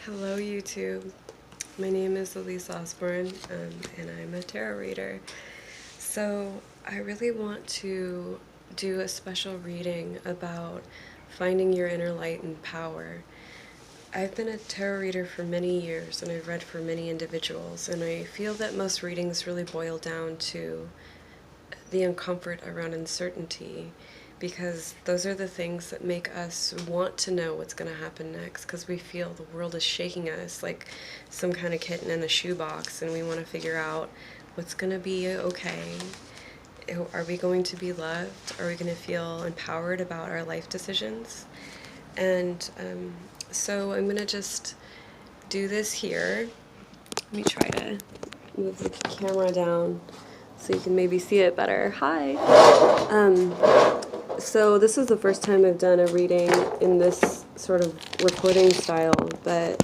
Hello YouTube, my name is Elise Osborne, and I'm a tarot reader. So I really want to do a special reading about finding your inner light and power. I've been a tarot reader for many years and I've read for many individuals, and I feel that most readings really boil down to the uncomfort around uncertainty, because those are the things that make us want to know what's going to happen next, because we feel the world is shaking us like some kind of kitten in a shoebox, and we want to figure out what's going to be okay. Are we going to be loved? Are we going to feel empowered about our life decisions? And so I'm going to just do this here. Let me try to move the camera down so you can maybe see it better. Hi! So this is the first time I've done a reading in this sort of recording style, but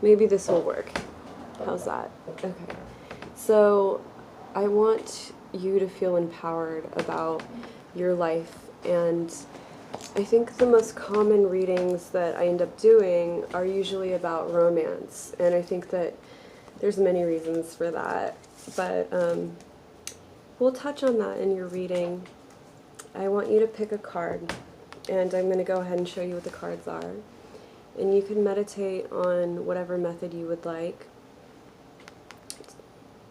maybe this will work. How's that? Okay. So I want you to feel empowered about your life, and I think the most common readings that I end up doing are usually about romance, and I think that there's many reasons for that, but we'll touch on that in your reading. I want you to pick a card, and I'm going to go ahead and show you what the cards are. And you can meditate on whatever method you would like.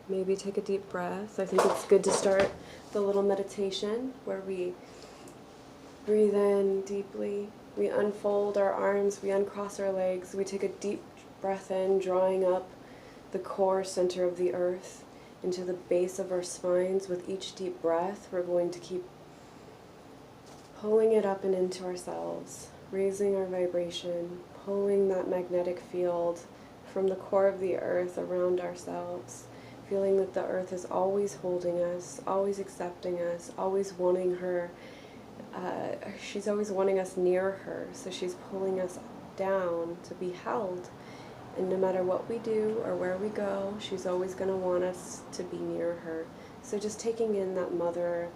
Maybe take a deep breath. I think it's good to start the little meditation where we breathe in deeply, we unfold our arms, we uncross our legs, we take a deep breath in, drawing up the core center of the earth into the base of our spines. With each deep breath, we're going to keep pulling it up and into ourselves, raising our vibration, pulling that magnetic field from the core of the earth around ourselves, feeling that the earth is always holding us, always accepting us, always wanting her. She's always wanting us near her, so she's pulling us down to be held. And no matter what we do or where we go, she's always going to want us to be near her. So just taking in that Mother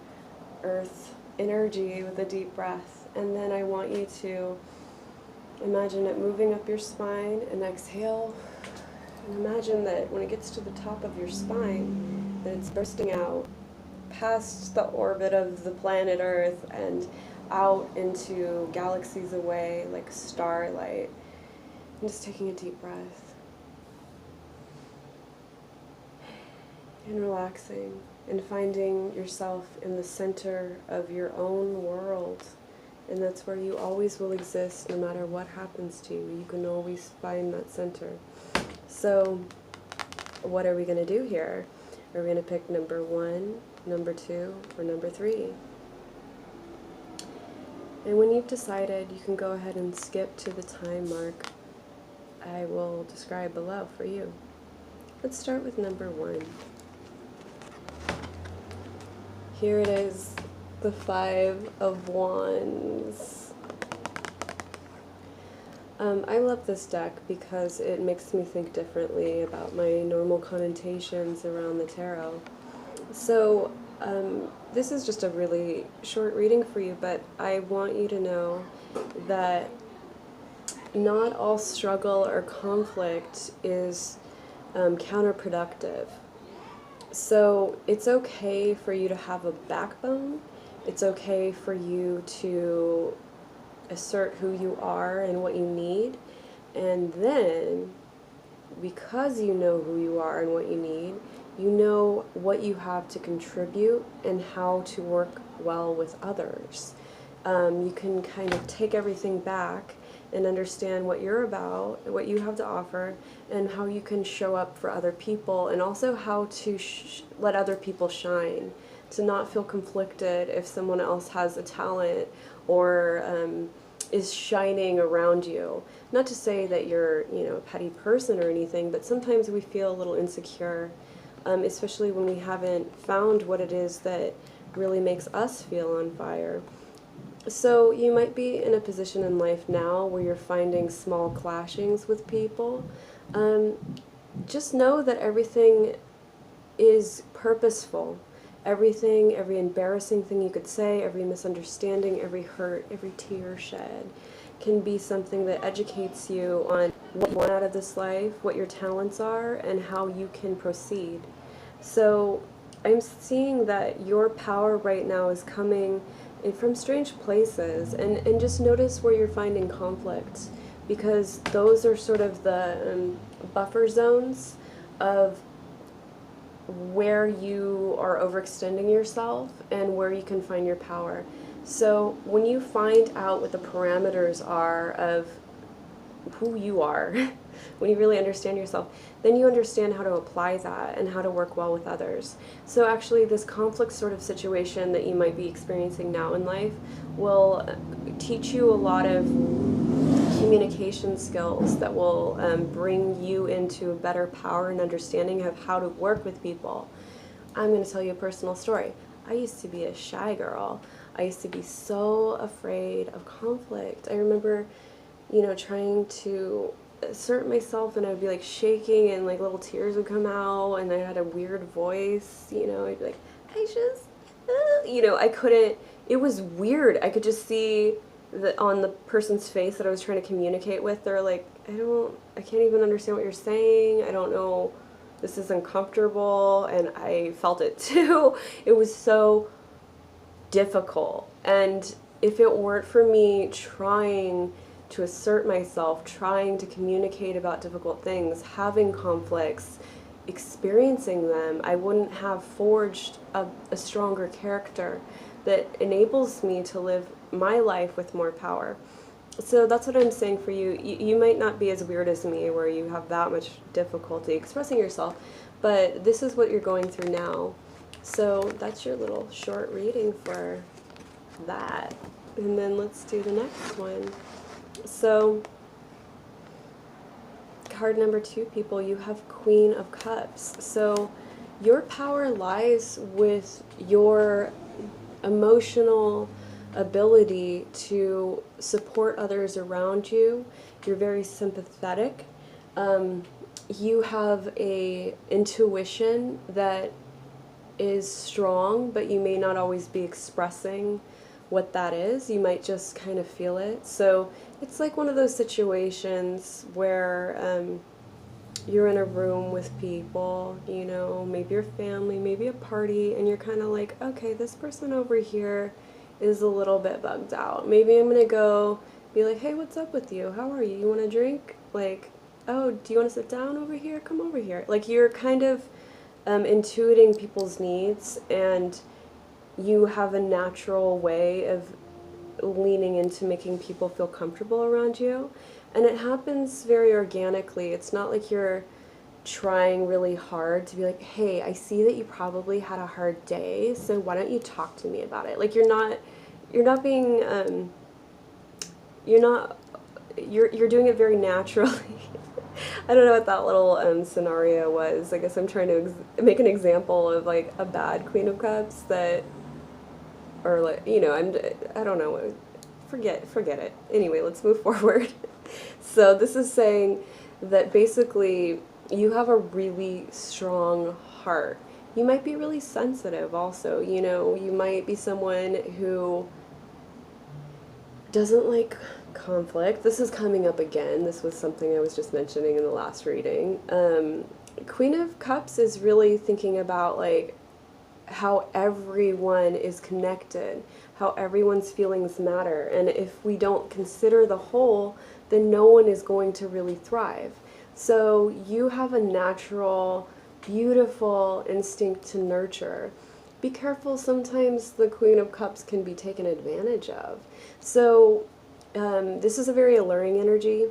Earth energy with a deep breath, and then I want you to imagine it moving up your spine, and exhale, and imagine that when it gets to the top of your spine, that it's bursting out past the orbit of the planet Earth and out into galaxies away like starlight. And just taking a deep breath and relaxing, and finding yourself in the center of your own world. And that's where you always will exist no matter what happens to you. You can always find that center. So what are we going to do here? Are we going to pick number 1, number 2, or number 3? And when you've decided, you can go ahead and skip to the time mark I will describe below for you. Let's start with number 1. Here it is, the 5 of Wands. I love this deck because it makes me think differently about my normal connotations around the tarot. So this is just a really short reading for you, but I want you to know that not all struggle or conflict is counterproductive. So it's okay for you to have a backbone. It's okay for you to assert who you are and what you need. And then, because you know who you are and what you need, you know what you have to contribute and how to work well with others. You can kind of take everything back and understand what you're about, what you have to offer, and how you can show up for other people, and also how to let other people shine, to not feel conflicted if someone else has a talent or is shining around you. Not to say that you're, a petty person or anything, but sometimes we feel a little insecure, especially when we haven't found what it is that really makes us feel on fire. So you might be in a position in life now where you're finding small clashings with people. Just know that everything is purposeful. Everything, every embarrassing thing you could say, every misunderstanding, every hurt, every tear shed, can be something that educates you on what you want out of this life, what your talents are, and how you can proceed. So I'm seeing that your power right now is coming in from strange places, and just notice where you're finding conflict, because those are sort of the buffer zones of where you are overextending yourself and where you can find your power. So when you find out what the parameters are of who you are, when you really understand yourself, then you understand how to apply that and how to work well with others. So actually this conflict sort of situation that you might be experiencing now in life will teach you a lot of communication skills that will bring you into a better power and understanding of how to work with people. I'm going to tell you a personal story. I used to be a shy girl. I used to be so afraid of conflict. I remember, trying to assert myself, and I'd be like shaking, and like little tears would come out, and I had a weird voice, I'd be like, I just, I couldn't, it was weird. I could just see that on the person's face that I was trying to communicate with. They're like, I can't even understand what you're saying. I don't know, this is uncomfortable, and I felt it too. It was so difficult, and if it weren't for me trying to assert myself, trying to communicate about difficult things, having conflicts, experiencing them, I wouldn't have forged a stronger character that enables me to live my life with more power. So that's what I'm saying for you. You might not be as weird as me, where you have that much difficulty expressing yourself, but this is what you're going through now. So that's your little short reading for that. And then let's do the next one. So card number 2, people, you have Queen of Cups. So your power lies with your emotional ability to support others around you. You're very sympathetic. You have a intuition that is strong, but you may not always be expressing what that is. You might just kind of feel it. So it's like one of those situations where you're in a room with people, maybe your family, maybe a party, and you're kind of like, okay, this person over here is a little bit bugged out. Maybe I'm gonna go be like, hey, what's up with you? How are you? You want a drink? Like, oh, do you want to sit down over here? Come over here. Like, you're kind of intuiting people's needs, and you have a natural way of leaning into making people feel comfortable around you. And it happens very organically. It's not like you're trying really hard to be like, hey, I see that you probably had a hard day, so why don't you talk to me about it? Like, you're not being, you're doing it very naturally. I don't know what that little scenario was. I guess I'm trying to make an example of like a bad Queen of Cups that, or like, I don't know, forget it. Anyway, let's move forward. So this is saying that basically you have a really strong heart. You might be really sensitive also, you might be someone who doesn't like conflict. This is coming up again. This was something I was just mentioning in the last reading. Queen of Cups is really thinking about like how everyone is connected, how everyone's feelings matter, and if we don't consider the whole, then no one is going to really thrive. So you have a natural, beautiful instinct to nurture. Be careful, sometimes the Queen of Cups can be taken advantage of. So this is a very alluring energy.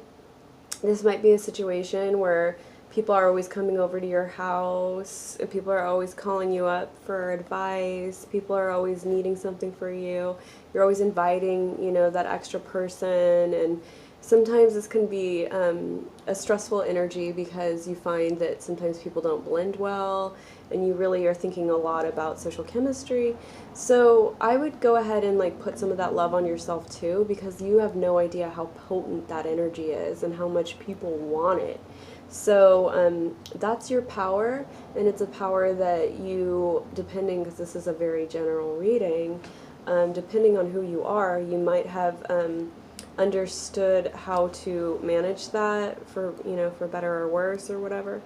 This might be a situation where people are always coming over to your house, people are always calling you up for advice, people are always needing something for you, you're always inviting, that extra person, and sometimes this can be a stressful energy because you find that sometimes people don't blend well, and you really are thinking a lot about social chemistry. So I would go ahead and like put some of that love on yourself too, because you have no idea how potent that energy is and how much people want it. So that's your power, and it's a power that you, depending, because this is a very general reading, depending on who you are, you might have understood how to manage that for, you know, for better or worse or whatever.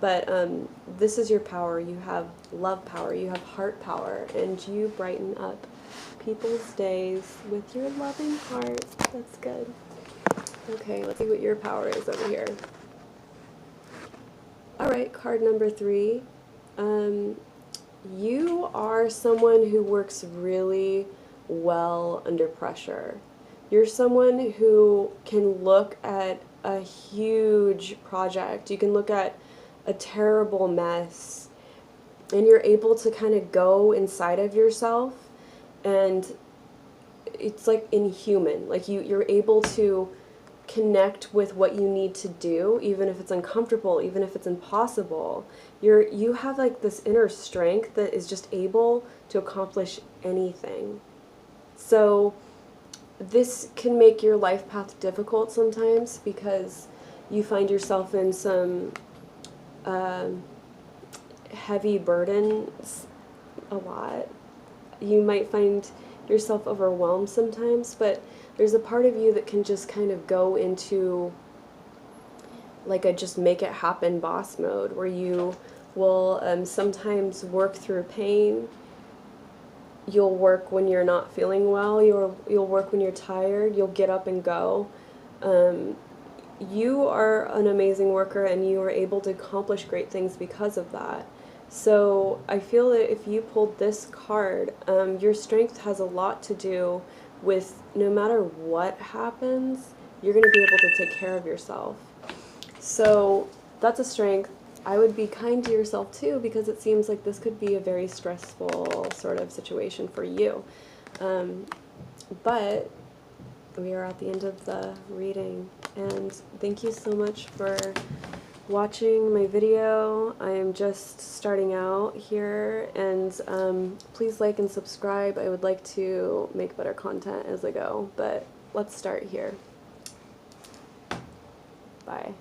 But this is your power. You have love power, you have heart power, and you brighten up people's days with your loving heart. That's good. Okay, let's see what your power is over here. Alright, card number 3. You are someone who works really well under pressure. You're someone who can look at a huge project. You can look at a terrible mess, and you're able to kind of go inside of yourself, and it's like inhuman. Like you're able to connect with what you need to do, even if it's uncomfortable, even if it's impossible. You have like this inner strength that is just able to accomplish anything. So this can make your life path difficult sometimes because you find yourself in some heavy burdens a lot. You might find yourself overwhelmed sometimes, but there's a part of you that can just kind of go into like a just make it happen boss mode, where you will sometimes work through pain. You'll work when you're not feeling well. You'll work when you're tired. You'll get up and go. You are an amazing worker, and you are able to accomplish great things because of that. So I feel that if you pulled this card, your strength has a lot to do with no matter what happens, you're going to be able to take care of yourself. So that's a strength. I would be kind to yourself too, because it seems like this could be a very stressful sort of situation for you. But we are at the end of the reading, and thank you so much for watching my video. I am just starting out here, and please like and subscribe. I would like to make better content as I go, but let's start here. Bye.